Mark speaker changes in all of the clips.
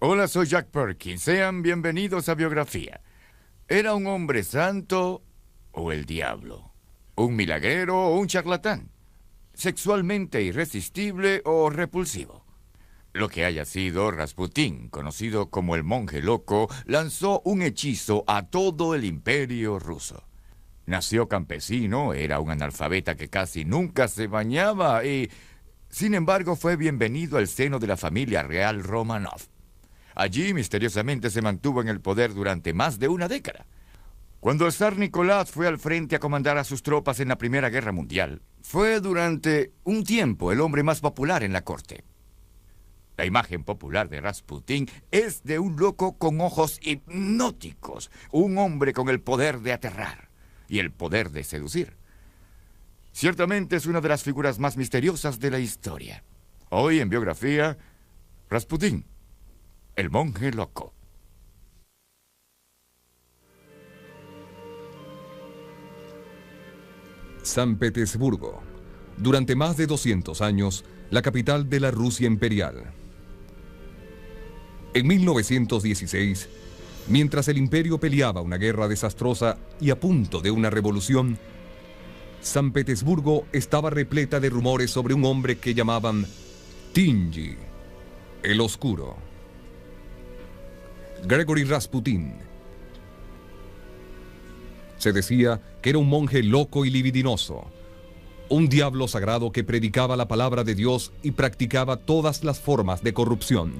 Speaker 1: Hola, soy Jack Perkins. Sean bienvenidos a Biografía. ¿Era un hombre santo o el diablo? ¿Un milagrero o un charlatán? ¿Sexualmente irresistible o repulsivo? Lo que haya sido, Rasputín, conocido como el monje loco, lanzó un hechizo a todo el imperio ruso. Nació campesino, era un analfabeta que casi nunca se bañaba y, sin embargo, fue bienvenido al seno de la familia real Romanov. Allí, misteriosamente, se mantuvo en el poder durante más de una década. Cuando el zar Nicolás fue al frente a comandar a sus tropas en la Primera Guerra Mundial, fue durante un tiempo el hombre más popular en la corte. La imagen popular de Rasputín es de un loco con ojos hipnóticos, un hombre con el poder de aterrar y el poder de seducir. Ciertamente es una de las figuras más misteriosas de la historia. Hoy en Biografía, Rasputín, el monje loco.
Speaker 2: San Petersburgo, durante más de 200 años, la capital de la Rusia imperial. En 1916, mientras el imperio peleaba una guerra desastrosa y a punto de una revolución, San Petersburgo estaba repleta de rumores sobre un hombre que llamaban Tingy, el Oscuro. Gregory Rasputin. Se decía que era un monje loco y libidinoso, un diablo sagrado que predicaba la palabra de Dios y practicaba todas las formas de corrupción.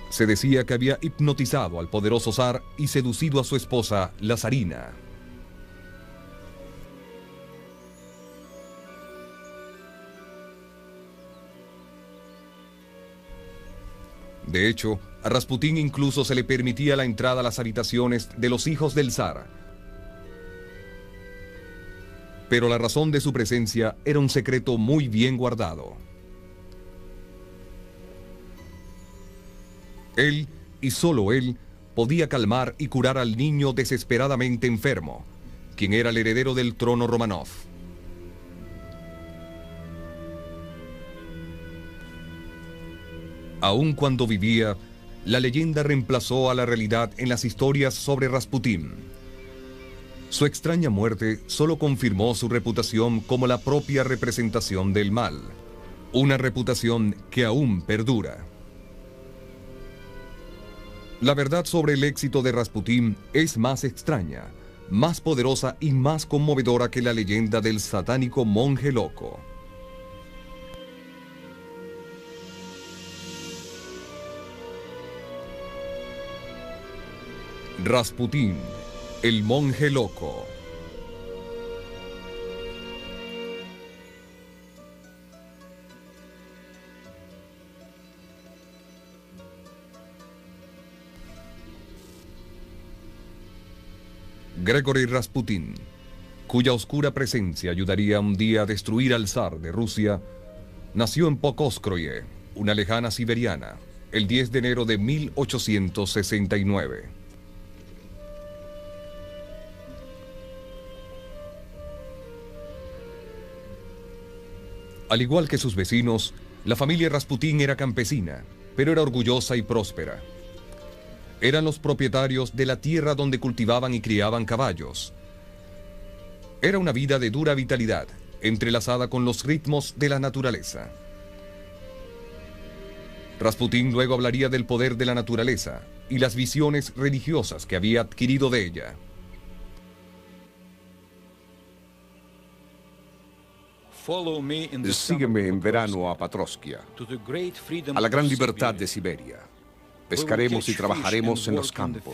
Speaker 2: Se decía que había hipnotizado al poderoso zar y seducido a su esposa, la zarina. De hecho, a Rasputín incluso se le permitía la entrada a las habitaciones de los hijos del zar. Pero la razón de su presencia era un secreto muy bien guardado. Él, y solo él, podía calmar y curar al niño desesperadamente enfermo, quien era el heredero del trono Romanov. Aun cuando vivía, la leyenda reemplazó a la realidad en las historias sobre Rasputín. Su extraña muerte solo confirmó su reputación como la propia representación del mal, una reputación que aún perdura. La verdad sobre el éxito de Rasputín es más extraña, más poderosa y más conmovedora que la leyenda del satánico monje loco. Rasputín, el monje loco. Gregory Rasputin, cuya oscura presencia ayudaría un día a destruir al zar de Rusia, nació en Pokrovskoye, una lejana siberiana, el 10 de enero de 1869. Al igual que sus vecinos, la familia Rasputín era campesina, pero era orgullosa y próspera. Eran los propietarios de la tierra donde cultivaban y criaban caballos. Era una vida de dura vitalidad, entrelazada con los ritmos de la naturaleza. Rasputín luego hablaría del poder de la naturaleza y las visiones religiosas que había adquirido de ella.
Speaker 3: Sígueme en verano a Patroskia, a la gran libertad de Siberia. Pescaremos y trabajaremos en los campos.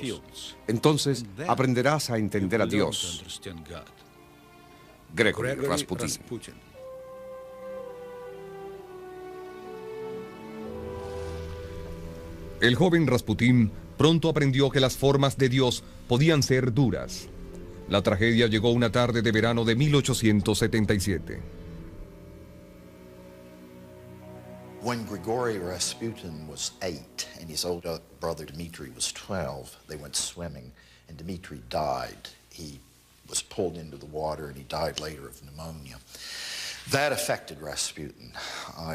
Speaker 3: Entonces aprenderás a entender a Dios. Gregory Rasputin.
Speaker 2: El joven Rasputín pronto aprendió que las formas de Dios podían ser duras. La tragedia llegó una tarde de verano de 1877.
Speaker 4: When Grigory Rasputin was 8 and his older brother Dmitri was 12, they went swimming and Dmitri died. He was pulled into the water and he died later of pneumonia. That affected Rasputin.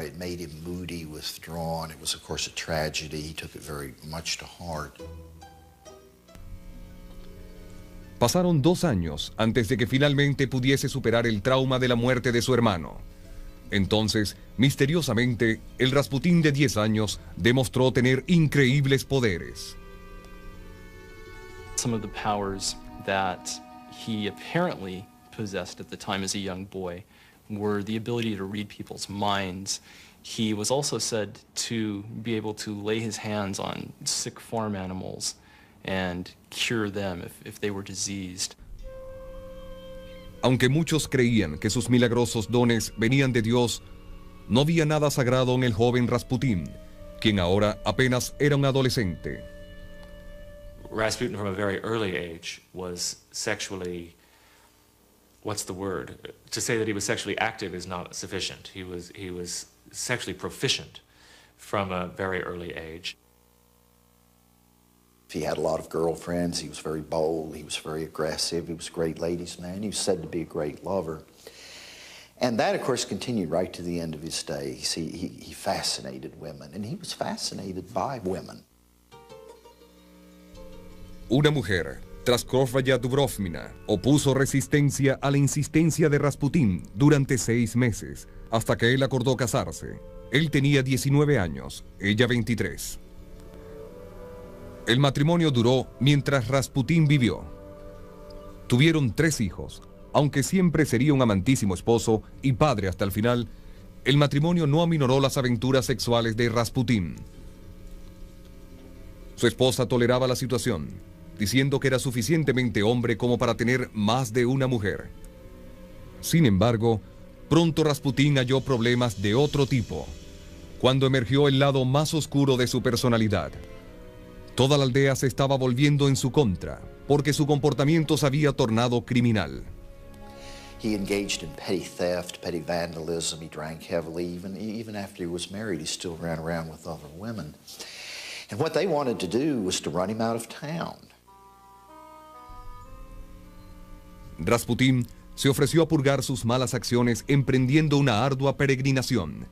Speaker 4: It made him moody, withdrawn. It was, of course, a tragedy. He took it very much to heart.
Speaker 2: Pasaron 2 años antes de que finalmente pudiese superar el trauma de la muerte de su hermano. Entonces, misteriosamente, el Rasputín de 10 años demostró tener increíbles poderes.
Speaker 5: Some of the powers that he apparently possessed at the time as a young boy were the ability to read people's minds. He was also said to be able to lay his hands on sick farm animals and cure them if they were diseased.
Speaker 2: Aunque muchos creían que sus milagrosos dones venían de Dios, no había nada sagrado en el joven Rasputín, quien ahora apenas era un adolescente.
Speaker 6: Rasputin from a very early age was sexually, what's the word? To say that he was sexually active is not sufficient. He was sexually proficient from a very early age.
Speaker 4: He had a lot of girlfriends. He was very bold. He was very aggressive. He was a great ladies' man. He was said to be a great lover. And that, of course, continued right to the end of his days. He fascinated women, and he was fascinated by women.
Speaker 2: Una mujer, Praskovya Dubrovina, opuso resistencia a la insistencia de Rasputín durante 6 meses, hasta que él acordó casarse. Él tenía 19 años, ella 23. El matrimonio duró mientras Rasputín vivió. Tuvieron 3 hijos. Aunque siempre sería un amantísimo esposo y padre hasta el final, el matrimonio no aminoró las aventuras sexuales de Rasputín. Su esposa toleraba la situación, diciendo que era suficientemente hombre como para tener más de una mujer. Sin embargo, pronto Rasputín halló problemas de otro tipo, cuando emergió el lado más oscuro de su personalidad. Toda la aldea se estaba volviendo en su contra, porque su comportamiento se había tornado criminal.
Speaker 4: He engaged in petty theft, petty vandalism. He drank heavily. Even after he was married, he still ran around with other women. And what they wanted to do was to run him out of town.
Speaker 2: Rasputín se ofreció a purgar sus malas acciones emprendiendo una ardua peregrinación.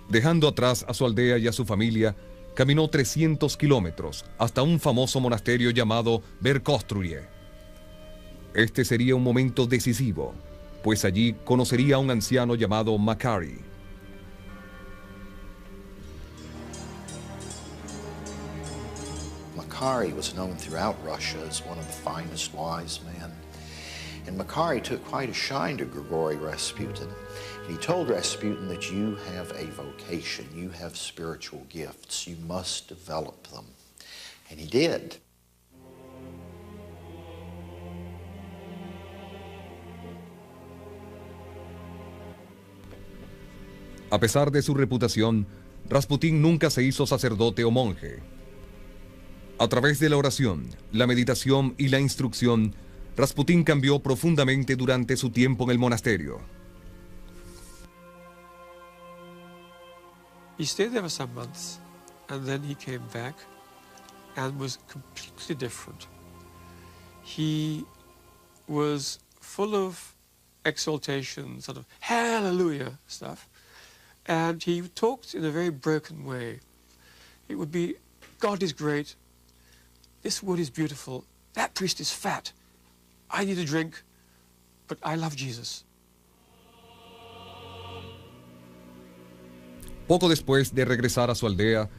Speaker 2: Dejando atrás a su aldea y a su familia, caminó 300 kilómetros hasta un famoso monasterio llamado Verkhovtye. Este sería un momento decisivo, pues allí conocería a un anciano llamado Makary.
Speaker 4: Makary was known throughout Russia as one of the finest wise men. And Makary took quite a shine to Grigory Rasputin. And he told Rasputin that you have a vocation, you have spiritual gifts, you must develop them. And he did.
Speaker 2: A pesar de su reputación, Rasputín nunca se hizo sacerdote o monje. A través de la oración, la meditación y la instrucción, Rasputín cambió profundamente durante su tiempo en el monasterio.
Speaker 7: He stayed there for some months, and then he came back and was completely different. He was full of exaltation, sort of hallelujah stuff, and he talked in a very broken way. It would be, God is great, this wood is beautiful, that priest is fat, I need a drink, but I love Jesus.
Speaker 2: Poco después de regresar a su aldea,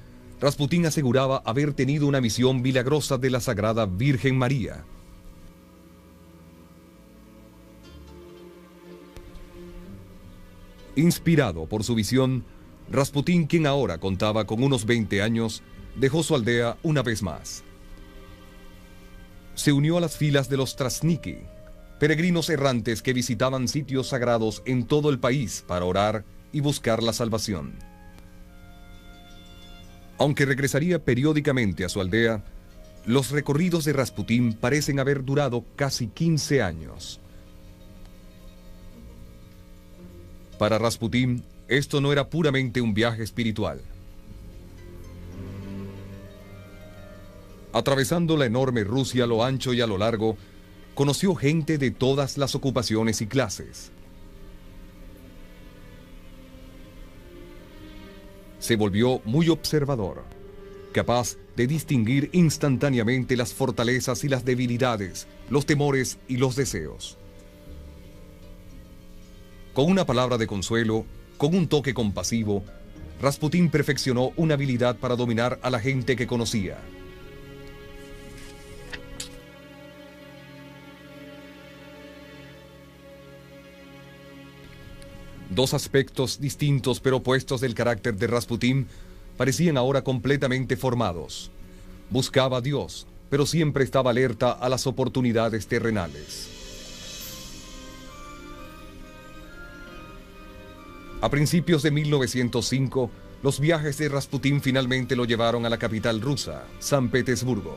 Speaker 2: Rasputín aseguraba haber tenido una visión milagrosa de la Sagrada Virgen María. Inspirado por su visión, Rasputín, quien ahora contaba con unos 20 años, dejó su aldea una vez más. Se unió a las filas de los Trasniki, peregrinos errantes que visitaban sitios sagrados en todo el país para orar y buscar la salvación. Aunque regresaría periódicamente a su aldea, los recorridos de Rasputín parecen haber durado casi 15 años. Para Rasputín, esto no era puramente un viaje espiritual. Atravesando la enorme Rusia a lo ancho y a lo largo, conoció gente de todas las ocupaciones y clases. Se volvió muy observador, capaz de distinguir instantáneamente las fortalezas y las debilidades, los temores y los deseos. Con una palabra de consuelo, con un toque compasivo, Rasputín perfeccionó una habilidad para dominar a la gente que conocía. Dos aspectos distintos pero opuestos del carácter de Rasputín parecían ahora completamente formados. Buscaba a Dios, pero siempre estaba alerta a las oportunidades terrenales. A principios de 1905, los viajes de Rasputín finalmente lo llevaron a la capital rusa, San Petersburgo.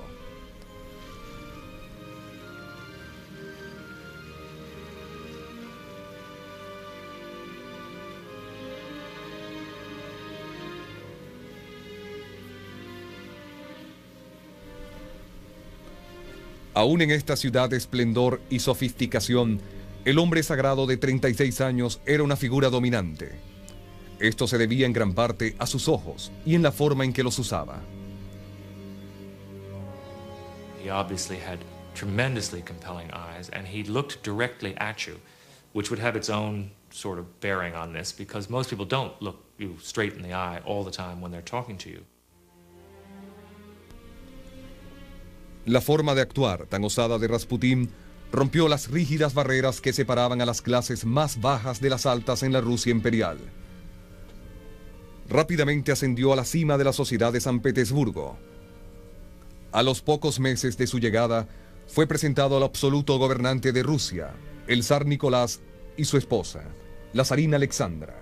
Speaker 2: Aún en esta ciudad de esplendor y sofisticación, el hombre sagrado de 36 años era una figura dominante. Esto se debía en gran parte a sus ojos y en la forma en que los usaba.
Speaker 6: He obviously had tremendously compelling eyes, and he looked directly at you, which would have its own sort of bearing on this, because most people don't look you straight in the eye all the time when they're talking to you.
Speaker 2: La forma de actuar tan osada de Rasputín rompió las rígidas barreras que separaban a las clases más bajas de las altas en la Rusia imperial. Rápidamente ascendió a la cima de la sociedad de San Petersburgo. A los pocos meses de su llegada, fue presentado al absoluto gobernante de Rusia, el zar Nicolás, y su esposa, la zarina Alexandra.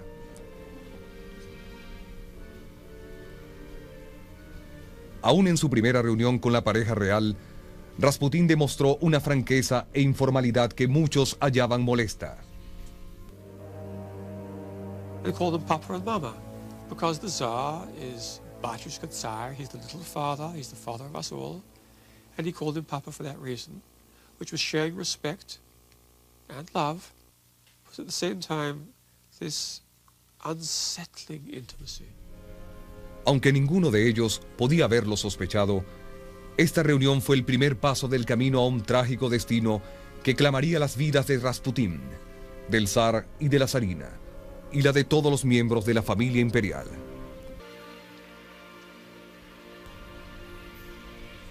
Speaker 2: Aún en su primera reunión con la pareja real, Rasputín demostró una franqueza e informalidad que muchos hallaban molesta.
Speaker 7: They called him Papa and Mama, because the Tsar is Batyushka Tsar, he's the little father, he's the father of us all, and he called him Papa for that reason, which was sharing respect and love, but at the same time, this unsettling intimacy.
Speaker 2: Aunque ninguno de ellos podía haberlo sospechado, esta reunión fue el primer paso del camino a un trágico destino que clamaría las vidas de Rasputín, del zar y de la zarina, y la de todos los miembros de la familia imperial.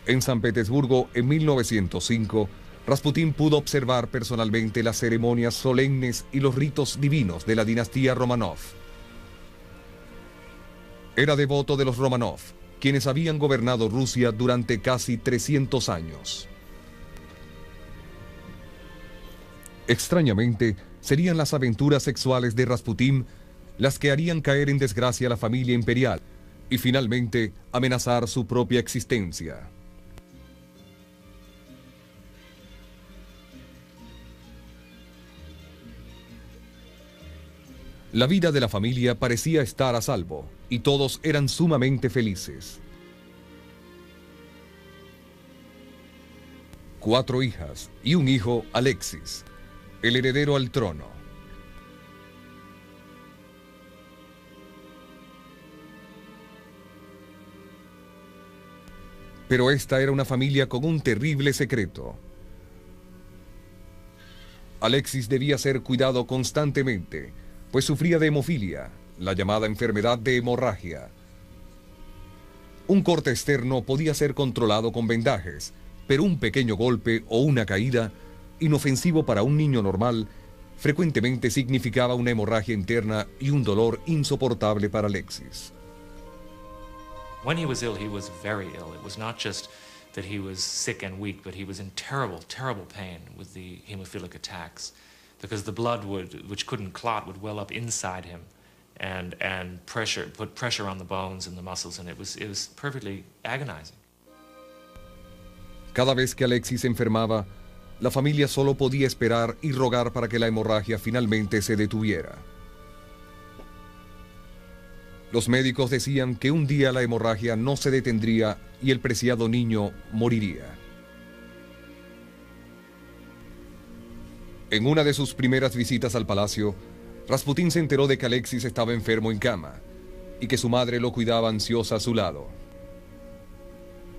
Speaker 2: En San Petersburgo, en 1905, Rasputín pudo observar personalmente las ceremonias solemnes y los ritos divinos de la dinastía Romanov. Era devoto de los Romanov, quienes habían gobernado Rusia durante casi 300 años. Extrañamente, serían las aventuras sexuales de Rasputín las que harían caer en desgracia a la familia imperial y finalmente amenazar su propia existencia. La vida de la familia parecía estar a salvo, y todos eran sumamente felices. 4 hijas y un hijo, Alexis, el heredero al trono. Pero esta era una familia con un terrible secreto. Alexis debía ser cuidado constantemente, pues sufría de hemofilia, la llamada enfermedad de hemorragia. Un corte externo podía ser controlado con vendajes, pero un pequeño golpe o una caída, inofensivo para un niño normal, frecuentemente significaba una hemorragia interna y un dolor insoportable para Alexis.
Speaker 6: When he was very ill. It was not just that he was sick and weak, but he was in terrible, terrible pain with the hemophilic attacks, because the blood which couldn't clot would well up inside him and put pressure on the bones and the muscles, and it was perfectly agonizing.
Speaker 2: Cada vez que Alexis se enfermaba, la familia solo podía esperar y rogar para que la hemorragia finalmente se detuviera. Los médicos decían que un día la hemorragia no se detendría y el preciado niño moriría. En una de sus primeras visitas al palacio, Rasputín se enteró de que Alexis estaba enfermo en cama y que su madre lo cuidaba ansiosa a su lado.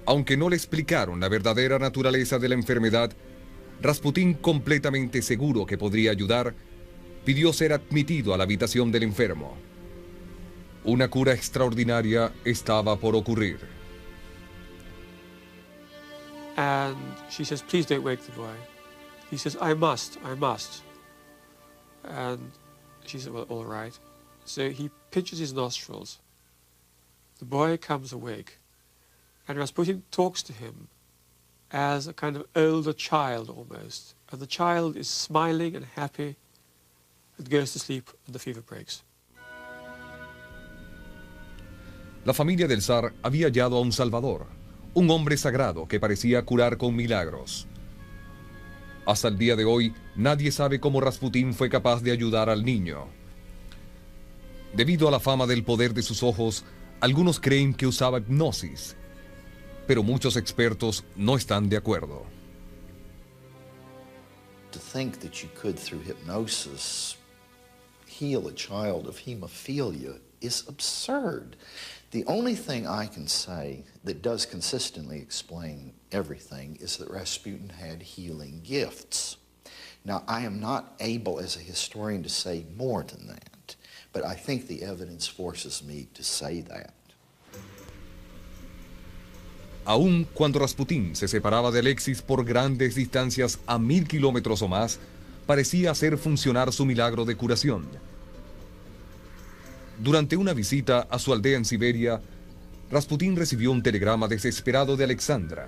Speaker 2: Aunque no le explicaron la verdadera naturaleza de la enfermedad, Rasputín, completamente seguro que podría ayudar, pidió ser admitido a la habitación del enfermo. Una cura extraordinaria estaba por ocurrir.
Speaker 7: And she says, please don't wake the boy. He says, I must. And she said, well, all right. So he pinches his nostrils. The boy comes awake. And Rasputin talks to him as a kind of older child almost. And the child is smiling and happy and goes to sleep and the fever breaks.
Speaker 2: La familia del zar había hallado a un salvador, un hombre sagrado que parecía curar con milagros. Hasta el día de hoy, nadie sabe cómo Rasputín fue capaz de ayudar al niño. Debido a la fama del poder de sus ojos, algunos creen que usaba hipnosis, pero muchos expertos no están de acuerdo.
Speaker 4: To think that you could, through hypnosis, heal a child of hemophilia is absurd. The only thing I can say that does consistently explain everything is that Rasputin had healing gifts. Now, I am not able as a historian to say more than that, but I think the evidence forces me to say that.
Speaker 2: Aun cuando Rasputín se separaba de Alexis por grandes distancias a 1000 kilómetros o más, parecía hacer funcionar su milagro de curación. Durante una visita a su aldea en Siberia, Rasputín recibió un telegrama desesperado de Alexandra,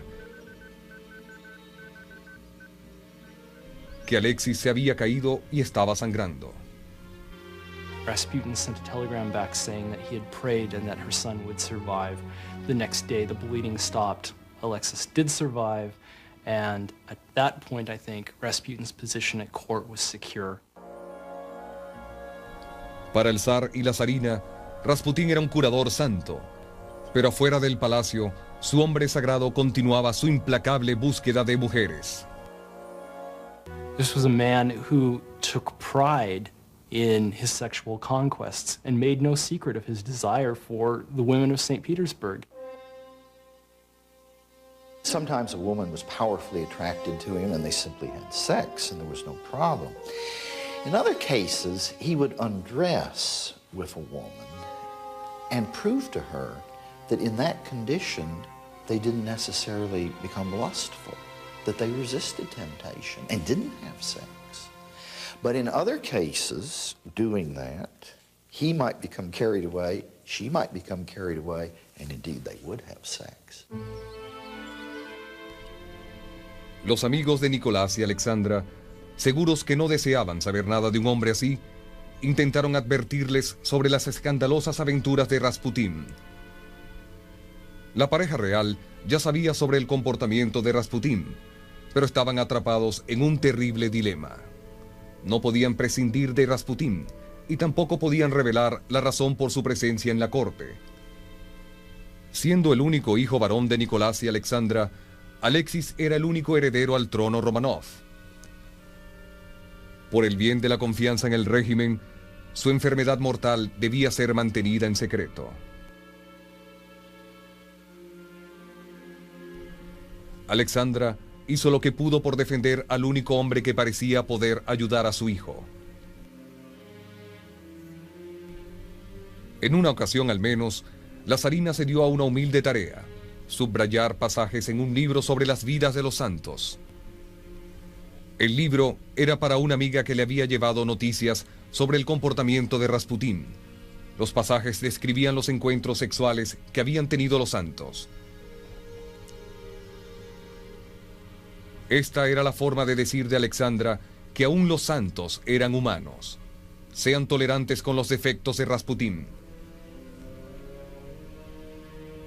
Speaker 2: que Alexis se había caído y estaba sangrando.
Speaker 5: Rasputin sent a telegram back saying that he had prayed and that her son would survive. The next day, the bleeding stopped. Alexis did survive, and at that point, I think, Rasputin's position at court was secure.
Speaker 2: Para el zar y la zarina, Rasputín era un curador santo, pero afuera del palacio, su hombre sagrado continuaba su implacable búsqueda de mujeres.
Speaker 5: This was a man who took pride in his sexual conquests and made no secret of his desire for the women of St. Petersburg.
Speaker 4: Sometimes a woman was powerfully attracted to him and they simply had sex and there was no problem. In other cases, he would undress with a woman and prove to her that in that condition, they didn't necessarily become lustful, that they resisted temptation and didn't have sex. But in other cases, doing that, he might become carried away, she might become carried away, and indeed they would have sex.
Speaker 2: Los amigos de Nicolás y Alexandra, seguros que no deseaban saber nada de un hombre así, intentaron advertirles sobre las escandalosas aventuras de Rasputín. La pareja real ya sabía sobre el comportamiento de Rasputín, pero estaban atrapados en un terrible dilema. No podían prescindir de Rasputín y tampoco podían revelar la razón por su presencia en la corte. Siendo el único hijo varón de Nicolás y Alexandra, Alexis era el único heredero al trono Romanov. Por el bien de la confianza en el régimen, su enfermedad mortal debía ser mantenida en secreto. Alexandra hizo lo que pudo por defender al único hombre que parecía poder ayudar a su hijo. En una ocasión al menos, la zarina se dio a una humilde tarea: subrayar pasajes en un libro sobre las vidas de los santos. El libro era para una amiga que le había llevado noticias sobre el comportamiento de Rasputín. Los pasajes describían los encuentros sexuales que habían tenido los santos. Esta era la forma de decir de Alexandra que aún los santos eran humanos. Sean tolerantes con los defectos de Rasputín.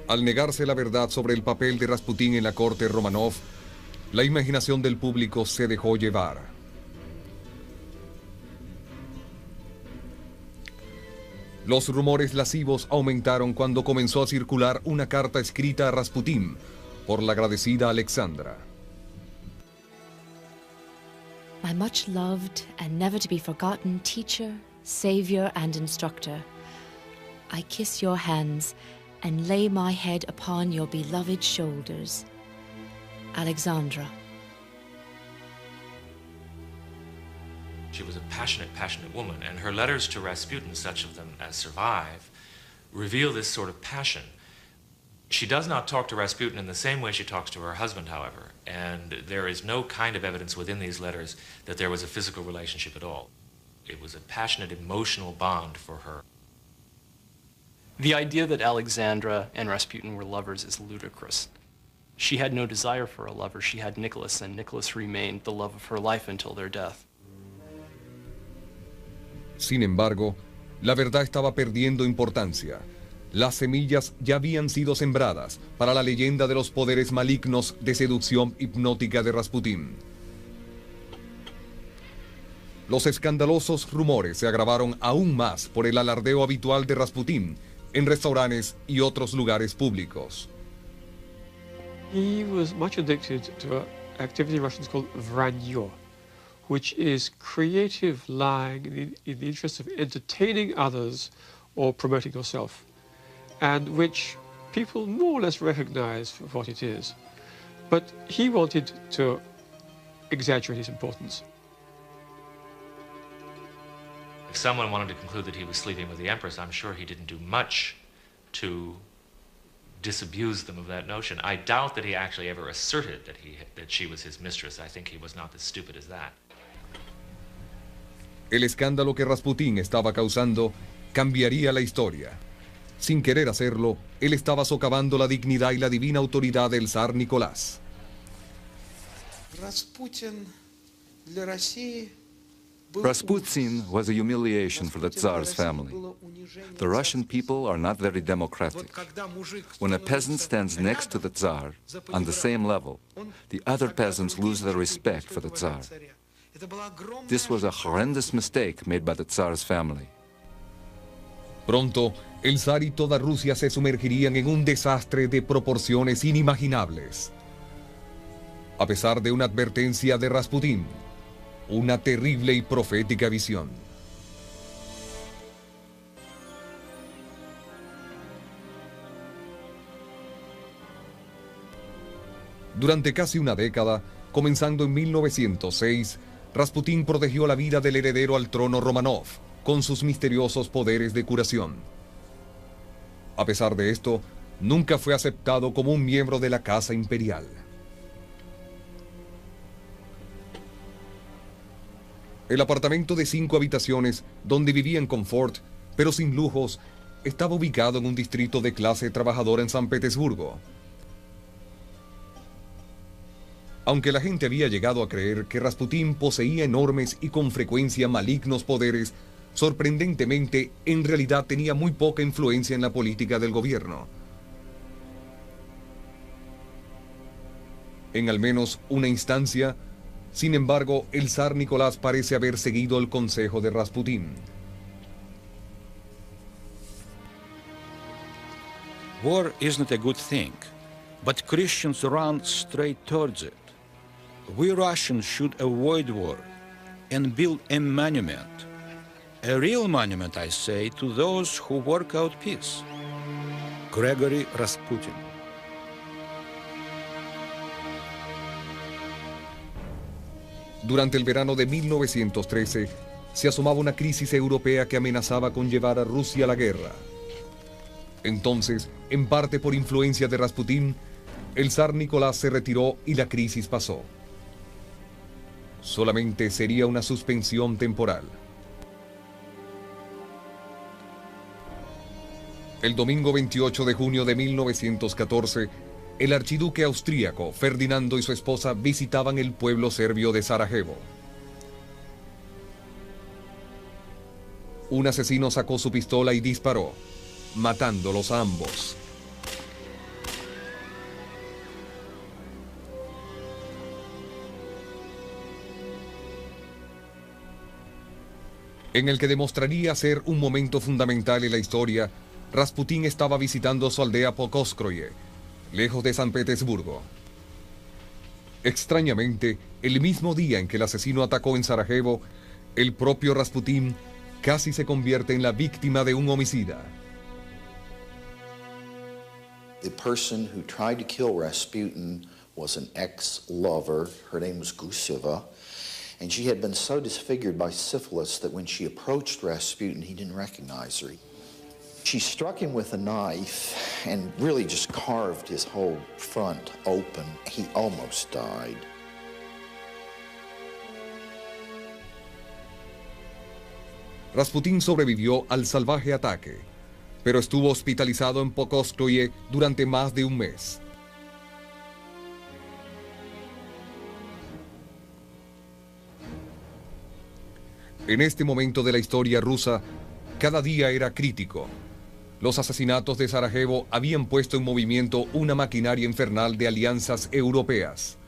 Speaker 2: Al negarse la verdad sobre el papel de Rasputín en la corte Romanov, la imaginación del público se dejó llevar. Los rumores lascivos aumentaron cuando comenzó a circular una carta escrita a Rasputín por la agradecida Alexandra.
Speaker 8: My my much loved and never to be forgotten teacher, savior, and instructor, I kiss your hands and lay my head upon your beloved shoulders. Alexandra.
Speaker 6: She was a passionate woman, and her letters to Rasputin, such of them as survive, reveal this sort of passion. She does not talk to Rasputin in the same way she talks to her husband, however, and there is no kind of evidence within these letters that there was a physical relationship at all. It was a passionate, emotional bond for her.
Speaker 5: The idea that Alexandra and Rasputin were lovers is ludicrous. She had no desire for a lover. She had Nicholas, and Nicholas remained the love of her life until their death.
Speaker 2: Sin embargo, la verdad estaba perdiendo importancia. Las semillas ya habían sido sembradas para la leyenda de los poderes malignos de seducción hipnótica de Rasputín. Los escandalosos rumores se agravaron aún más por el alardeo habitual de Rasputín en restaurantes y otros lugares públicos.
Speaker 7: He was much addicted to an activity in Russians called vranье, which is creative lying in the interest of entertaining others or promoting yourself, and which people more or less recognize for what it is. But he wanted to exaggerate its importance.
Speaker 6: If someone wanted to conclude that he was sleeping with the Empress, I'm sure he didn't do much to disabuse them of that notion. I doubt that he actually ever asserted that she was his mistress. I think he was not as stupid as that.
Speaker 2: El escándalo que Rasputín estaba causando cambiaría la historia. Sin querer hacerlo, él estaba socavando la dignidad y la divina autoridad del zar Nicolás.
Speaker 9: Rasputin was a humiliation for the Tsar's family. The Russian people are not very democratic. When a peasant stands next to the Tsar, on the same level, the other peasants lose their respect for the Tsar. This was a horrendous mistake made by the Tsar's family.
Speaker 2: Pronto, el zar y toda Rusia se sumergirían en un desastre de proporciones inimaginables. A pesar de una advertencia de Rasputín, una terrible y profética visión. Durante casi una década, comenzando en 1906, Rasputín protegió la vida del heredero al trono Romanov con sus misteriosos poderes de curación. A pesar de esto, nunca fue aceptado como un miembro de la Casa Imperial. El apartamento de 5 habitaciones, donde vivía en confort, pero sin lujos, estaba ubicado en un distrito de clase trabajadora en San Petersburgo. Aunque la gente había llegado a creer que Rasputín poseía enormes y con frecuencia malignos poderes, sorprendentemente, en realidad tenía muy poca influencia en la política del gobierno. En al menos una instancia, sin embargo, el zar Nicolás parece haber seguido el consejo de Rasputín.
Speaker 10: War is not a good thing, but Christians run straight towards it. We Russians should avoid war and build a monument. A real monument, I say, to those who work out peace. Gregory Rasputin.
Speaker 2: Durante el verano de 1913, se asomaba una crisis europea que amenazaba con llevar a Rusia a la guerra. Entonces, en parte por influencia de Rasputín, el zar Nicolás se retiró y la crisis pasó. Solamente sería una suspensión temporal. El domingo 28 de junio de 1914, el archiduque austríaco Ferdinando y su esposa visitaban el pueblo serbio de Sarajevo. Un asesino sacó su pistola y disparó, matándolos a ambos. En el que demostraría ser un momento fundamental en la historia, Rasputín estaba visitando su aldea Pokrovskoye, lejos de San Petersburgo. Extrañamente, el mismo día en que el asesino atacó en Sarajevo, el propio Rasputín casi se convierte en la víctima de un homicida.
Speaker 4: The person who tried to kill Rasputin was an ex-lover. Her name was Guseva, and she had been so disfigured by syphilis that when she approached Rasputin, he didn't recognize her. She struck him with a knife and really just carved his whole front open. He almost died.
Speaker 2: Rasputín sobrevivió al salvaje ataque, pero estuvo hospitalizado en Pokrovskoye durante más de un mes. En este momento de la historia rusa, cada día era crítico. Los asesinatos de Sarajevo habían puesto en movimiento una maquinaria infernal de alianzas europeas.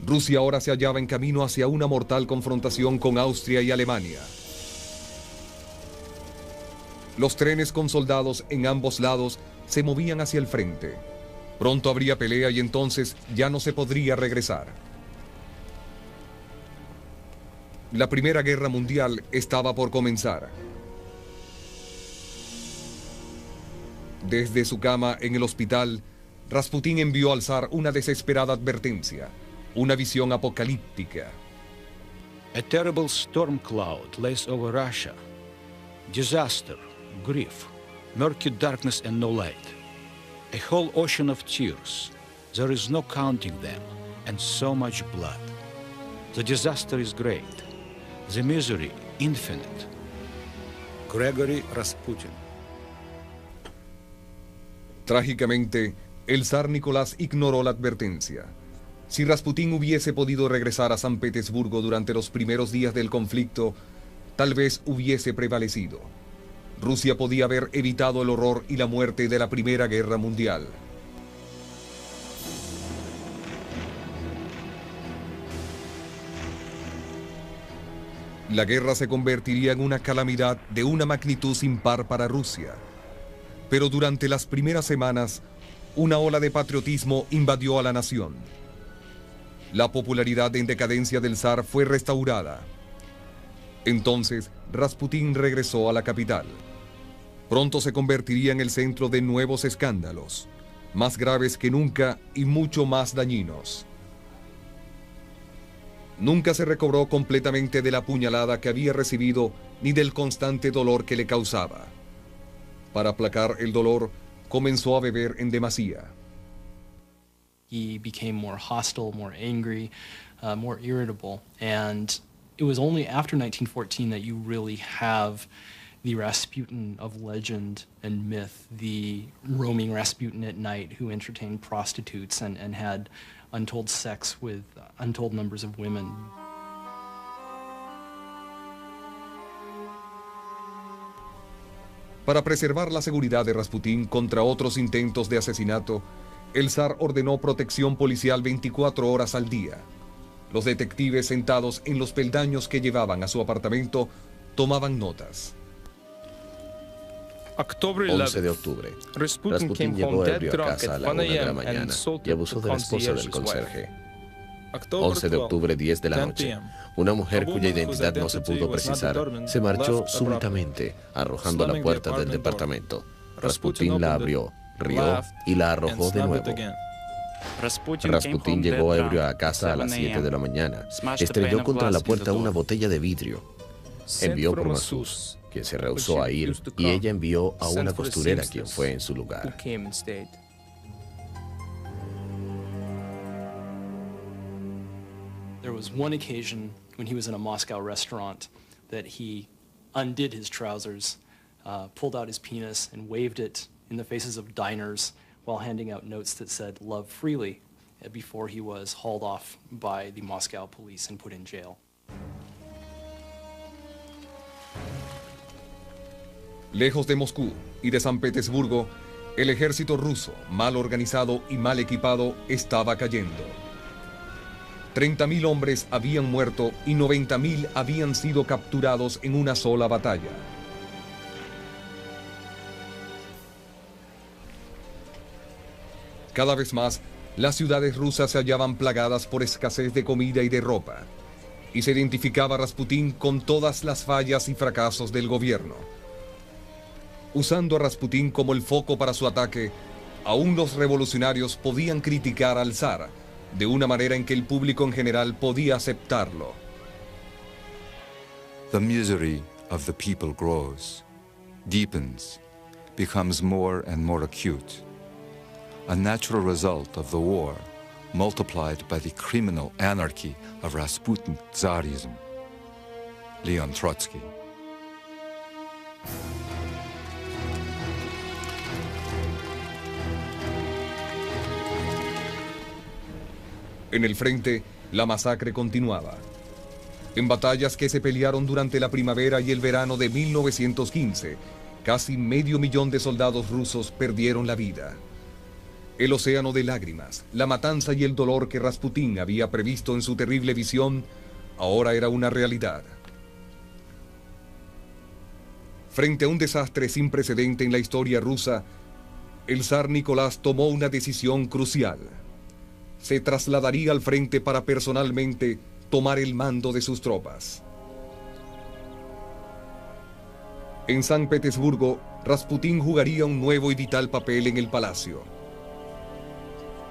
Speaker 2: Rusia ahora se hallaba en camino hacia una mortal confrontación con Austria y Alemania. Los trenes con soldados en ambos lados se movían hacia el frente. Pronto habría pelea y entonces ya no se podría regresar. La Primera Guerra Mundial estaba por comenzar. Desde su cama en el hospital, Rasputín envió al zar una desesperada advertencia, una visión apocalíptica.
Speaker 10: A terrible storm cloud lays over Russia. Disaster, grief, murky darkness and no light. A whole ocean of tears. There is no counting them, and so much blood. The disaster is great. The misery infinite. Gregory Rasputin.
Speaker 2: Trágicamente, el zar Nicolás ignoró la advertencia. Si Rasputín hubiese podido regresar a San Petersburgo durante los primeros días del conflicto, tal vez hubiese prevalecido. Rusia podía haber evitado el horror y la muerte de la Primera Guerra Mundial. La guerra se convertiría en una calamidad de una magnitud sin par para Rusia. Pero durante las primeras semanas, una ola de patriotismo invadió a la nación. La popularidad en decadencia del zar fue restaurada. Entonces, Rasputín regresó a la capital. Pronto se convertiría en el centro de nuevos escándalos, más graves que nunca y mucho más dañinos. Nunca se recobró completamente de la puñalada que había recibido ni del constante dolor que le causaba. Para aplacar el dolor, comenzó a beber en demasía.
Speaker 5: He became more hostile, more angry, more irritable. And it was only after 1914 that you really have the Rasputin of legend and myth, the roaming Rasputin at night who entertained prostitutes and had untold sex with untold numbers of women.
Speaker 2: Para preservar la seguridad de Rasputín contra otros intentos de asesinato, el zar ordenó protección policial 24 horas al día. Los detectives sentados en los peldaños que llevaban a su apartamento tomaban notas.
Speaker 11: 11 de octubre. Rasputin llegó ebrio a casa a la 1 de la mañana y abusó de la esposa del conserje. 11 de octubre, 10 de la noche. Una mujer cuya identidad no se pudo precisar se marchó súbitamente, arrojando a la puerta del departamento. Rasputin la abrió, rió y la arrojó de nuevo. Rasputin llegó ebrio a casa a las 7 de la mañana. Estrelló contra la puerta una botella de vidrio. Envió por Masús, quien se rehusó a ir, y ella envió a una costurera, quien fue en su lugar.
Speaker 5: There was one occasion when he was in a Moscow restaurant that he undid his trousers, pulled out his penis, and waved it in the faces of diners while handing out notes that said "Love freely" before he was hauled off by the Moscow police and put in jail.
Speaker 2: Lejos de Moscú y de San Petersburgo, el ejército ruso, mal organizado y mal equipado, estaba cayendo. 30.000 hombres habían muerto y 90.000 habían sido capturados en una sola batalla. Cada vez más, las ciudades rusas se hallaban plagadas por escasez de comida y de ropa, y se identificaba a Rasputín con todas las fallas y fracasos del gobierno. Usando a Rasputín como el foco para su ataque, aún los revolucionarios podían criticar al zar de una manera en que el público en general podía aceptarlo.
Speaker 9: The misery of the people grows, deepens, becomes more and more acute. A natural result of the war, multiplied by the criminal anarchy of Rasputin Tsarism. Leon Trotsky.
Speaker 2: En el frente, la masacre continuaba. En batallas que se pelearon durante la primavera y el verano de 1915, casi 500.000 de soldados rusos perdieron la vida. El océano de lágrimas, la matanza y el dolor que Rasputín había previsto en su terrible visión, ahora era una realidad. Frente a un desastre sin precedente en la historia rusa, el zar Nicolás tomó una decisión crucial. Se trasladaría al frente para personalmente tomar el mando de sus tropas. En San Petersburgo, Rasputín jugaría un nuevo y vital papel en el palacio.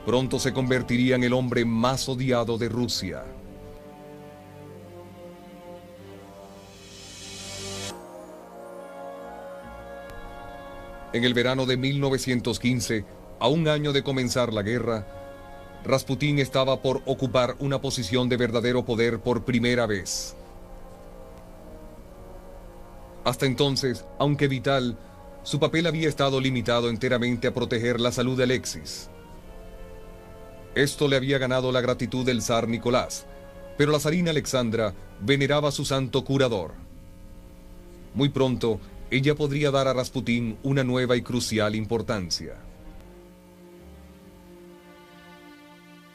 Speaker 2: Pronto se convertiría en el hombre más odiado de Rusia. En el verano de 1915, a un año de comenzar la guerra, Rasputín estaba por ocupar una posición de verdadero poder por primera vez. Hasta entonces, aunque vital, su papel había estado limitado enteramente a proteger la salud de Alexis. Esto le había ganado la gratitud del zar Nicolás, pero la zarina Alexandra veneraba a su santo curador. Muy pronto, ella podría dar a Rasputín una nueva y crucial importancia.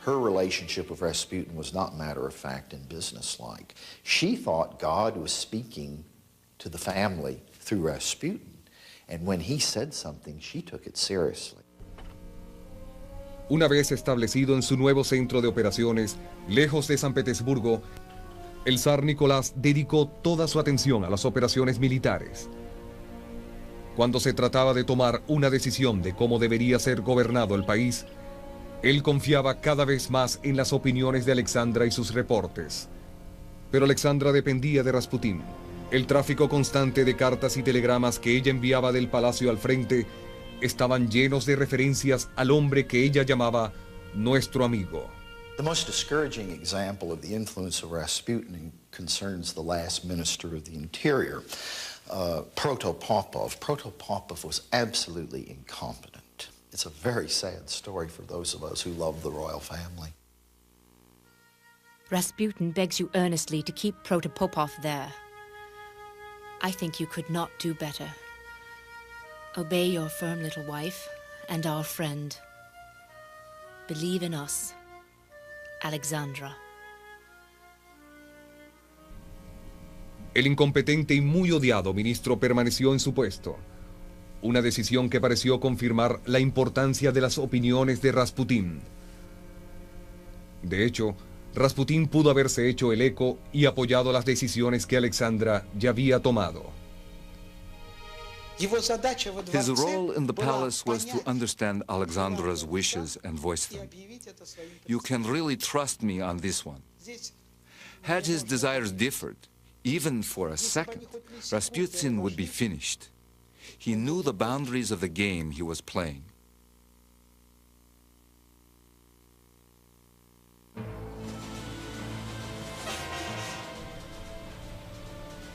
Speaker 4: Her relationship with Rasputin was not matter-of-fact and businesslike. She thought God was speaking to the family through Rasputin, and when he said something, she took it seriously.
Speaker 2: Una vez establecido en su nuevo centro de operaciones, lejos de San Petersburgo, el zar Nicolás dedicó toda su atención a las operaciones militares. Cuando se trataba de tomar una decisión de cómo debería ser gobernado el país, él confiaba cada vez más en las opiniones de Alexandra y sus reportes. Pero Alexandra dependía de Rasputín. El tráfico constante de cartas y telegramas que ella enviaba del palacio al frente estaban llenos de referencias al hombre que ella llamaba nuestro amigo.
Speaker 4: The most discouraging example of the influence of Rasputin concerns the last minister of the Interior, Protopopov. Protopopov was absolutely incompetent. It's a very sad story for those of us who love the royal family.
Speaker 8: Rasputin begs you earnestly to keep Protopopov there. I think you could not do better. Obey your firm little wife and our friend. Believe in us, Alexandra.
Speaker 2: El incompetente y muy odiado ministro permaneció en su puesto. Una decisión que pareció confirmar la importancia de las opiniones de Rasputín. De hecho, Rasputín pudo haberse hecho el eco y apoyado las decisiones que Alexandra ya había tomado.
Speaker 9: His role in the palace was to understand Alexandra's wishes and voice them. You can really trust me on this one. Had his desires differed, even for a second, Rasputin would be finished. He knew the boundaries of the game he was playing.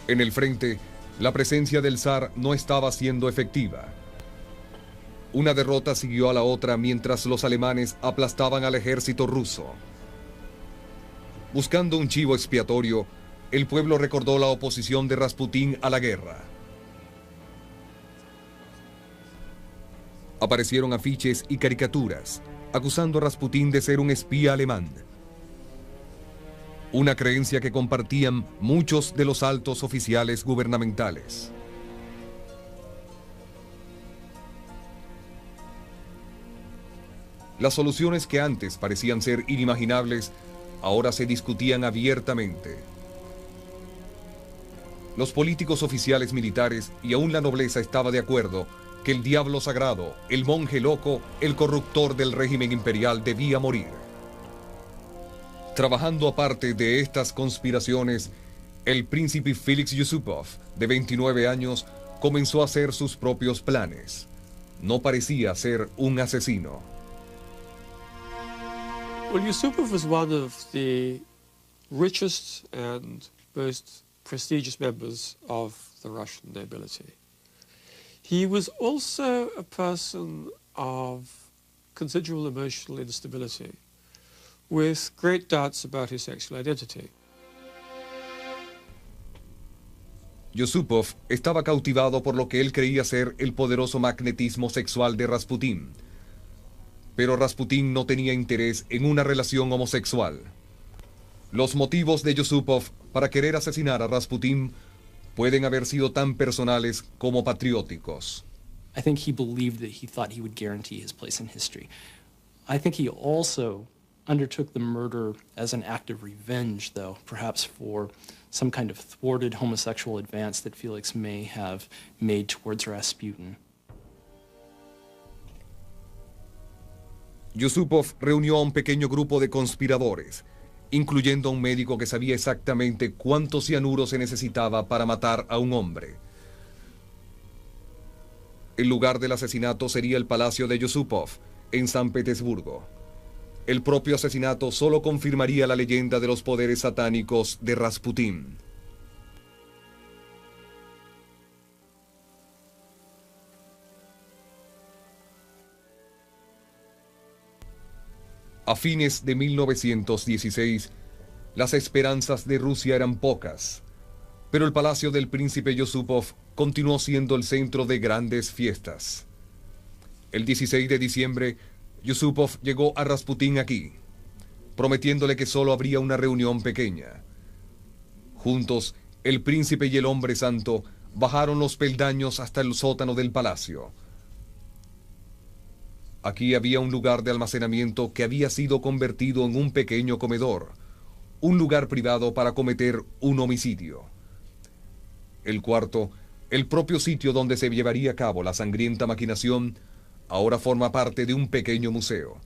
Speaker 2: En el frente, la presencia del zar no estaba siendo efectiva. Una derrota siguió a la otra mientras los alemanes aplastaban al ejército ruso. Buscando un chivo expiatorio, el pueblo recordó la oposición de Rasputín a la guerra. Aparecieron afiches y caricaturas acusando a Rasputín de ser un espía alemán. Una creencia que compartían muchos de los altos oficiales gubernamentales. Las soluciones que antes parecían ser inimaginables, ahora se discutían abiertamente. Los políticos oficiales militares y aún la nobleza estaba de acuerdo que el diablo sagrado, el monje loco, el corruptor del régimen imperial debía morir. Trabajando aparte de estas conspiraciones, el príncipe Félix Yusupov, de 29 años, comenzó a hacer sus propios planes. No parecía ser un asesino.
Speaker 7: Well, Yusupov was one of the richest and most prestigious members of the Russian nobility. He was also a person of considerable emotional instability, with great doubts about his sexual identity.
Speaker 2: Yusupov estaba cautivado por lo que él creía ser el poderoso magnetismo sexual de Rasputín. Pero Rasputín no tenía interés en una relación homosexual. Los motivos de Yusupov para querer asesinar a Rasputín pueden haber sido tan personales como patrióticos.
Speaker 5: I think he believed that he thought he would guarantee his place in history. I think he also undertook the murder as an act of revenge, though, perhaps for some kind of thwarted homosexual advance that Felix may have made towards Rasputin.
Speaker 2: Yusupov reunió a un pequeño grupo de conspiradores, incluyendo a un médico que sabía exactamente cuánto cianuro se necesitaba para matar a un hombre. El lugar del asesinato sería el palacio de Yusupov, en San Petersburgo. El propio asesinato solo confirmaría la leyenda de los poderes satánicos de Rasputín. A fines de 1916, las esperanzas de Rusia eran pocas, pero el palacio del príncipe Yusupov continuó siendo el centro de grandes fiestas. El 16 de diciembre, Yusupov llegó a Rasputín aquí, prometiéndole que solo habría una reunión pequeña. Juntos, el príncipe y el hombre santo bajaron los peldaños hasta el sótano del palacio. Aquí había un lugar de almacenamiento que había sido convertido en un pequeño comedor, un lugar privado para cometer un homicidio. El cuarto, el propio sitio donde se llevaría a cabo la sangrienta maquinación, ahora forma parte de un pequeño museo.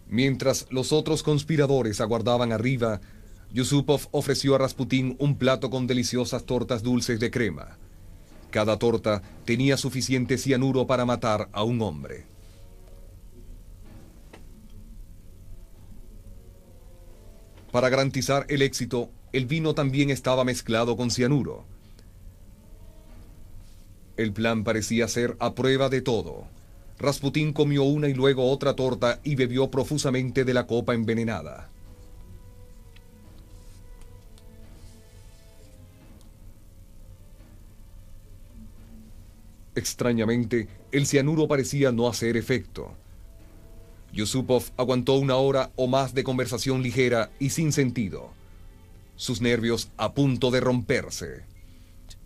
Speaker 2: Mientras los otros conspiradores aguardaban arriba, Yusupov ofreció a Rasputín un plato con deliciosas tortas dulces de crema. Cada torta tenía suficiente cianuro para matar a un hombre. Para garantizar el éxito, el vino también estaba mezclado con cianuro. El plan parecía ser a prueba de todo. Rasputín comió una y luego otra torta y bebió profusamente de la copa envenenada. Extrañamente, el cianuro parecía no hacer efecto. Yusupov aguantó una hora o más de conversación ligera y sin sentido. Sus nervios a punto de romperse.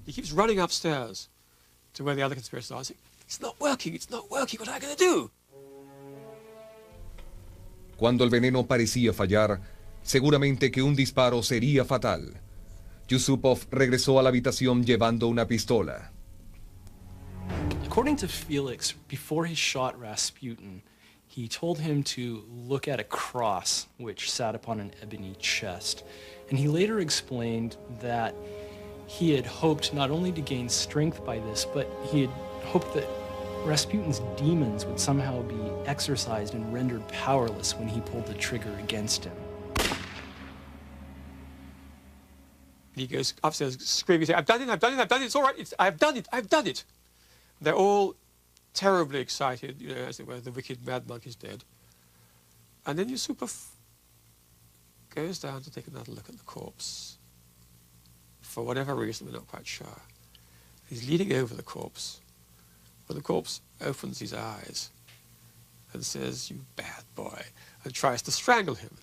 Speaker 7: He keeps running upstairs to where the other conspirators are. It's not working, what am I going to do?
Speaker 2: Cuando el veneno parecía fallar, seguramente que un disparo sería fatal. Yusupov regresó a la habitación llevando una pistola.
Speaker 5: According to Felix, before he shot Rasputin, he told him to look at a cross which sat upon an ebony chest. And he later explained that he had hoped not only to gain strength by this, but he had hoped that Rasputin's demons would somehow be exorcised and rendered powerless when he pulled the trigger against him.
Speaker 7: He goes upstairs screaming, saying, I've done it, it's all right, I've done it. They're all terribly excited, as it were, the wicked mad monk is dead. And then Yusupov goes down to take another look at the corpse. For whatever reason, we're not quite sure. He's leaning over the corpse. When the corpse opens his eyes and says, you bad boy, and tries to strangle him.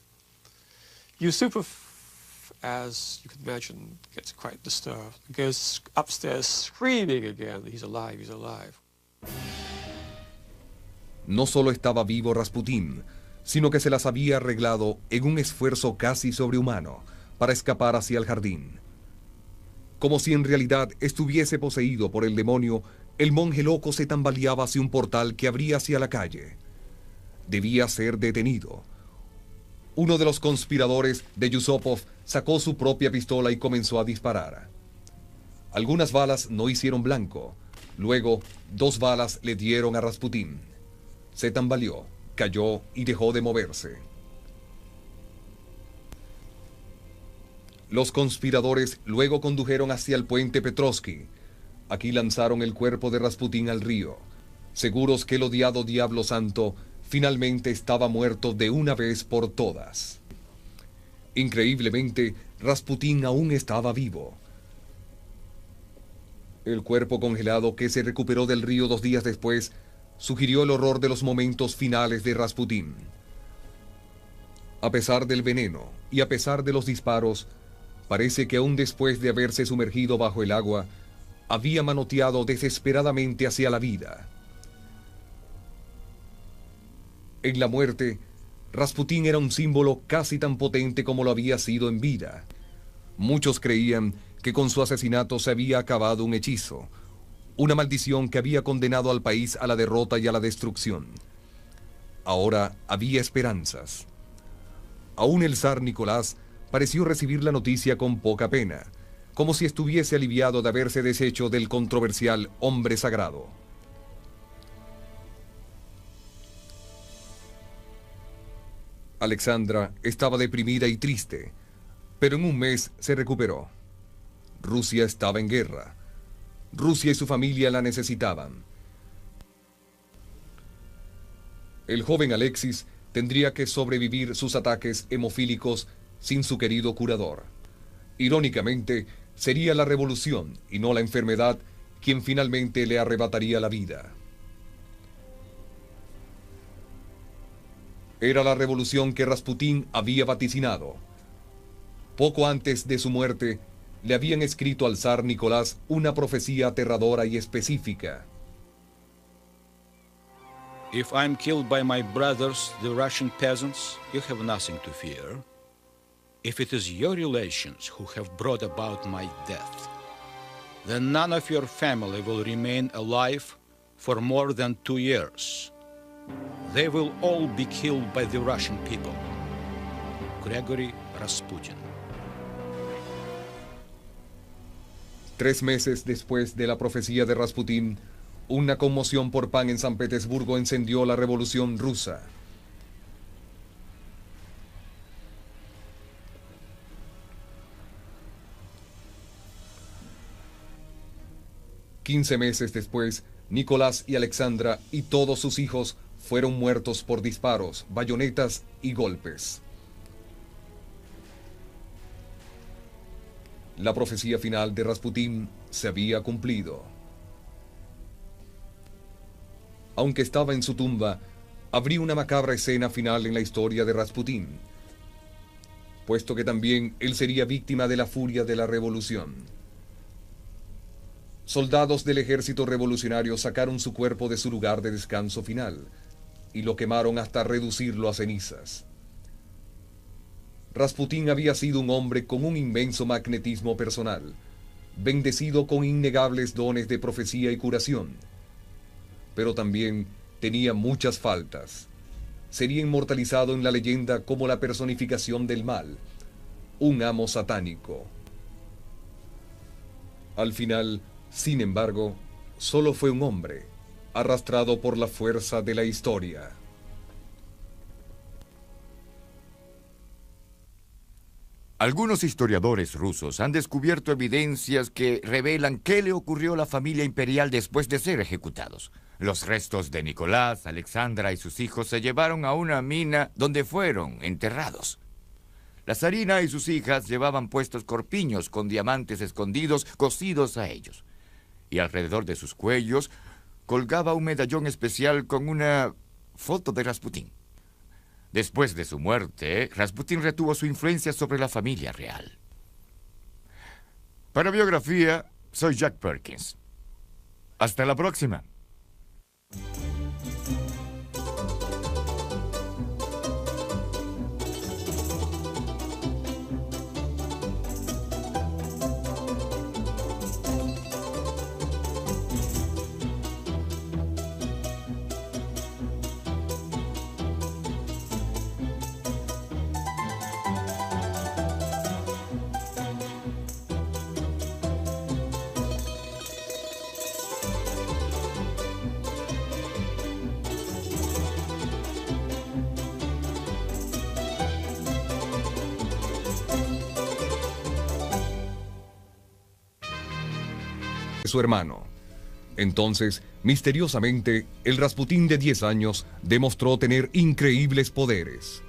Speaker 7: Yusupov, as you can imagine, gets quite disturbed, goes upstairs screaming again, he's alive.
Speaker 2: No solo estaba vivo Rasputín, sino que se las había arreglado en un esfuerzo casi sobrehumano para escapar hacia el jardín. Como si en realidad estuviese poseído por el demonio, el monje loco se tambaleaba hacia un portal que abría hacia la calle. Debía ser detenido. Uno de los conspiradores de Yusupov sacó su propia pistola y comenzó a disparar. Algunas balas no hicieron blanco. Luego, 2 balas le dieron a Rasputín. Se tambaleó, cayó y dejó de moverse. Los conspiradores luego condujeron hacia el puente Petrovsky. Aquí lanzaron el cuerpo de Rasputín al río, seguros que el odiado Diablo Santo finalmente estaba muerto de una vez por todas. Increíblemente, Rasputín aún estaba vivo. El cuerpo congelado que se recuperó del río 2 días después sugirió el horror de los momentos finales de Rasputín. A pesar del veneno y a pesar de los disparos, parece que aún después de haberse sumergido bajo el agua, había manoteado desesperadamente hacia la vida. En la muerte, Rasputín era un símbolo casi tan potente como lo había sido en vida. Muchos creían que con su asesinato se había acabado un hechizo, una maldición que había condenado al país a la derrota y a la destrucción. Ahora había esperanzas. Aún el zar Nicolás pareció recibir la noticia con poca pena, como si estuviese aliviado de haberse deshecho del controversial hombre sagrado. Alexandra estaba deprimida y triste, pero en un mes se recuperó. Rusia estaba en guerra. Rusia y su familia la necesitaban. El joven Alexis tendría que sobrevivir sus ataques hemofílicos sin su querido curador. Irónicamente, sería la revolución y no la enfermedad quien finalmente le arrebataría la vida. Era la revolución que Rasputín había vaticinado. Poco antes de su muerte, le habían escrito al zar Nicolás una profecía aterradora y específica.
Speaker 10: If I'm killed by my brothers, the Russian peasants, you have nothing to fear. If it is your relations who have brought about my death, then none of your family will remain alive for more than 2 years. They will all be killed by the Russian people. Gregory Rasputin.
Speaker 2: 3 meses después de la profecía de Rasputín, una conmoción por pan en San Petersburgo encendió la revolución rusa. «15 meses después, Nicolás y Alexandra y todos sus hijos fueron muertos por disparos, bayonetas y golpes. La profecía final de Rasputín se había cumplido. Aunque estaba en su tumba, habría una macabra escena final en la historia de Rasputín, puesto que también él sería víctima de la furia de la revolución. Soldados del ejército revolucionario sacaron su cuerpo de su lugar de descanso final y lo quemaron hasta reducirlo a cenizas. Rasputín había sido un hombre con un inmenso magnetismo personal, bendecido con innegables dones de profecía y curación, pero también tenía muchas faltas. Sería inmortalizado en la leyenda como la personificación del mal, un amo satánico. Al final, sin embargo, solo fue un hombre, arrastrado por la fuerza de la historia.
Speaker 1: Algunos historiadores rusos han descubierto evidencias que revelan qué le ocurrió a la familia imperial después de ser ejecutados. Los restos de Nicolás, Alexandra y sus hijos se llevaron a una mina donde fueron enterrados. La zarina y sus hijas llevaban puestos corpiños con diamantes escondidos cosidos a ellos. Y alrededor de sus cuellos colgaba un medallón especial con una foto de Rasputín. Después de su muerte, Rasputín retuvo su influencia sobre la familia real. Para Biografía, soy Jack Perkins. Hasta la próxima.
Speaker 2: su hermano. Entonces, misteriosamente, el Rasputín de 10 años demostró tener increíbles poderes.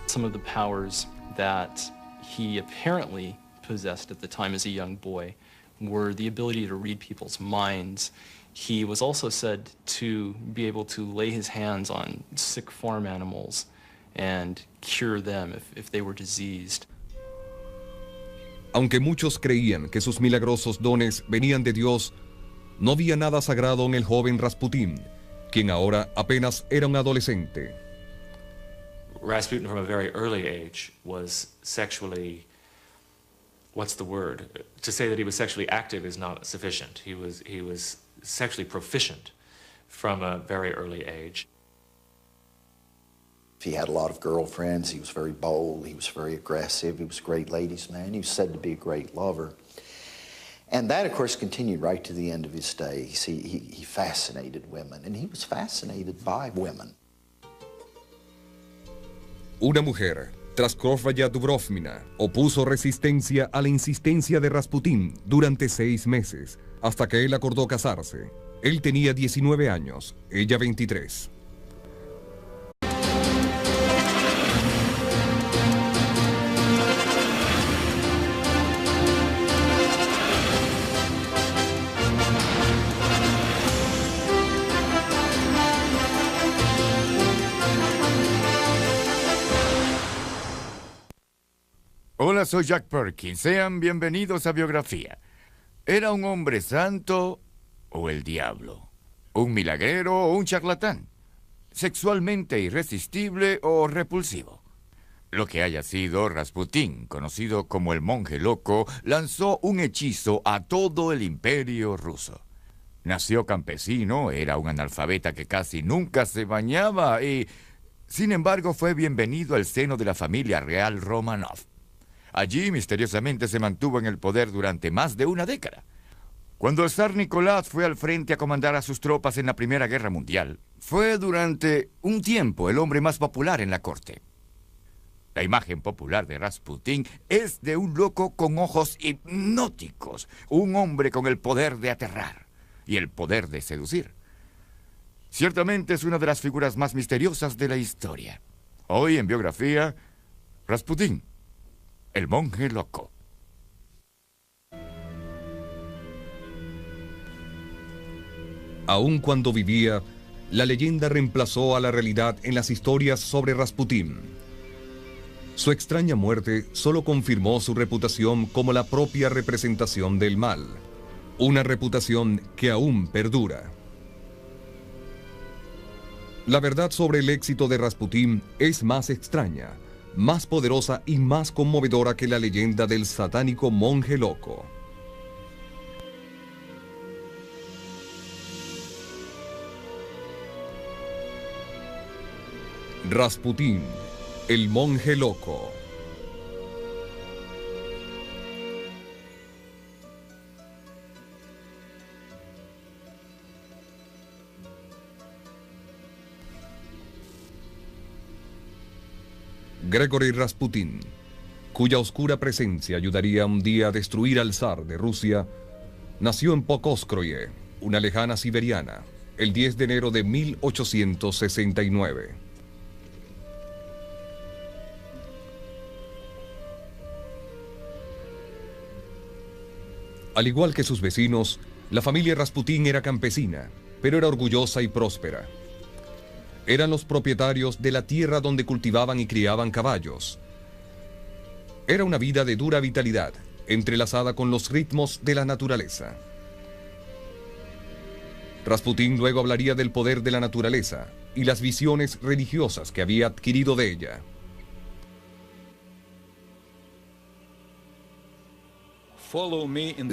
Speaker 5: Some of the powers that he apparently possessed at the time as a young boy were the ability to read people's minds. He was also said to be able to lay his hands on sick farm animals and cure them if they were diseased.
Speaker 2: Aunque muchos creían que sus milagrosos dones venían de Dios, no había nada sagrado en el joven Rasputín, quien ahora apenas era un adolescente.
Speaker 6: Rasputin from a very early age was sexually, what's the word? To say that he was sexually active is not sufficient. He was sexually proficient from a very early age.
Speaker 4: He had a lot of girlfriends. He was very bold. He was very aggressive. He was a great ladies' man. He was said to be a great lover. And that, of course, continued right to the end of his days. He fascinated women, and he was fascinated by women.
Speaker 2: Una mujer, Praskovya Dubrovina, opuso resistencia a la insistencia de Rasputín durante 6 meses, hasta que él acordó casarse. Él tenía 19 años, ella 23.
Speaker 1: Hola, soy Jack Perkins. Sean bienvenidos a Biografía. ¿Era un hombre santo o el diablo? ¿Un milagrero o un charlatán? ¿Sexualmente irresistible o repulsivo? Lo que haya sido, Rasputín, conocido como el monje loco, lanzó un hechizo a todo el imperio ruso. Nació campesino, era un analfabeta que casi nunca se bañaba y, sin embargo, fue bienvenido al seno de la familia real Romanov. Allí, misteriosamente, se mantuvo en el poder durante más de una década. Cuando el zar Nicolás fue al frente a comandar a sus tropas en la Primera Guerra Mundial, fue durante un tiempo el hombre más popular en la corte. La imagen popular de Rasputín es de un loco con ojos hipnóticos, un hombre con el poder de aterrar y el poder de seducir. Ciertamente es una de las figuras más misteriosas de la historia. Hoy en Biografía, Rasputín, el monje loco.
Speaker 2: Aun cuando vivía, la leyenda reemplazó a la realidad en las historias sobre Rasputín. Su extraña muerte solo confirmó su reputación como la propia representación del mal, una reputación que aún perdura. La verdad sobre el éxito de Rasputín es más extraña, más poderosa y más conmovedora que la leyenda del satánico monje loco. Rasputín, el monje loco. Gregory Rasputin, cuya oscura presencia ayudaría un día a destruir al zar de Rusia, nació en Pokrovskoye, una lejana siberiana, el 10 de enero de 1869. Al igual que sus vecinos, la familia Rasputín era campesina, pero era orgullosa y próspera. Eran los propietarios de la tierra donde cultivaban y criaban caballos. Era una vida de dura vitalidad, entrelazada con los ritmos de la naturaleza. Rasputín luego hablaría del poder de la naturaleza y las visiones religiosas que había adquirido de ella.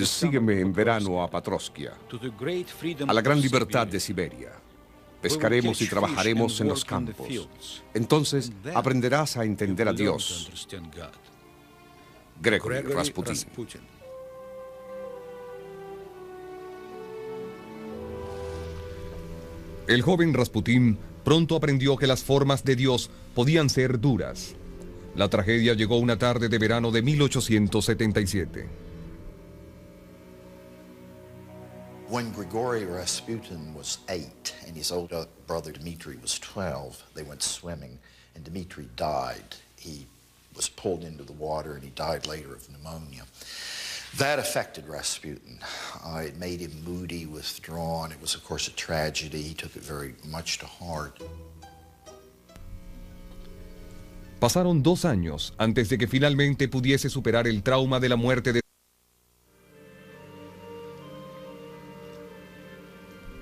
Speaker 3: Sígueme en verano a Patroskia, a la gran libertad de Siberia. Pescaremos y trabajaremos en los campos. Entonces aprenderás a entender a Dios. Gregory Rasputin.
Speaker 2: El joven Rasputín pronto aprendió que las formas de Dios podían ser duras. La tragedia llegó una tarde de verano de 1877.
Speaker 4: When Grigory Rasputin was 8 and his older brother Dmitri was 12, they went swimming and Dmitri died. He was pulled into the water and he died later of pneumonia. That affected Rasputin. It made him moody, withdrawn. It was, of course, a tragedy. He took it very much to heart.
Speaker 2: Pasaron 2 años antes de que finalmente pudiese superar el trauma de la muerte de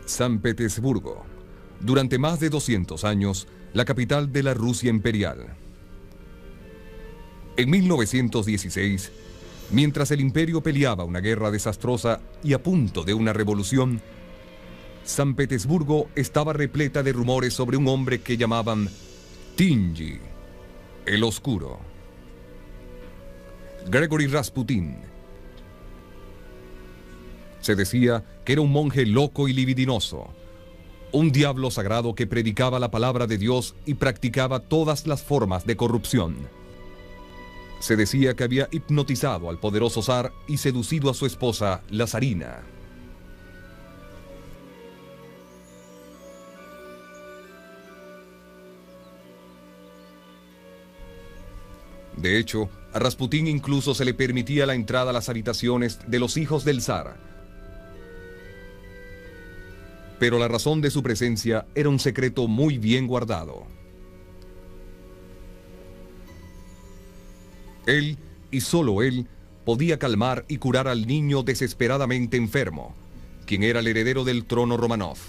Speaker 2: San Petersburgo, durante más de 200 años, la capital de la Rusia imperial. En 1916, mientras el imperio peleaba una guerra desastrosa y a punto de una revolución, San Petersburgo estaba repleta de rumores sobre un hombre que llamaban Tingy, el Oscuro. Gregory Rasputin. Se decía que era un monje loco y libidinoso, un diablo sagrado que predicaba la palabra de Dios y practicaba todas las formas de corrupción. Se decía que había hipnotizado al poderoso zar y seducido a su esposa, la zarina. De hecho, a Rasputín incluso se le permitía la entrada a las habitaciones de los hijos del zar. Pero la razón de su presencia era un secreto muy bien guardado. Él, y solo él, podía calmar y curar al niño desesperadamente enfermo, quien era el heredero del trono Romanov.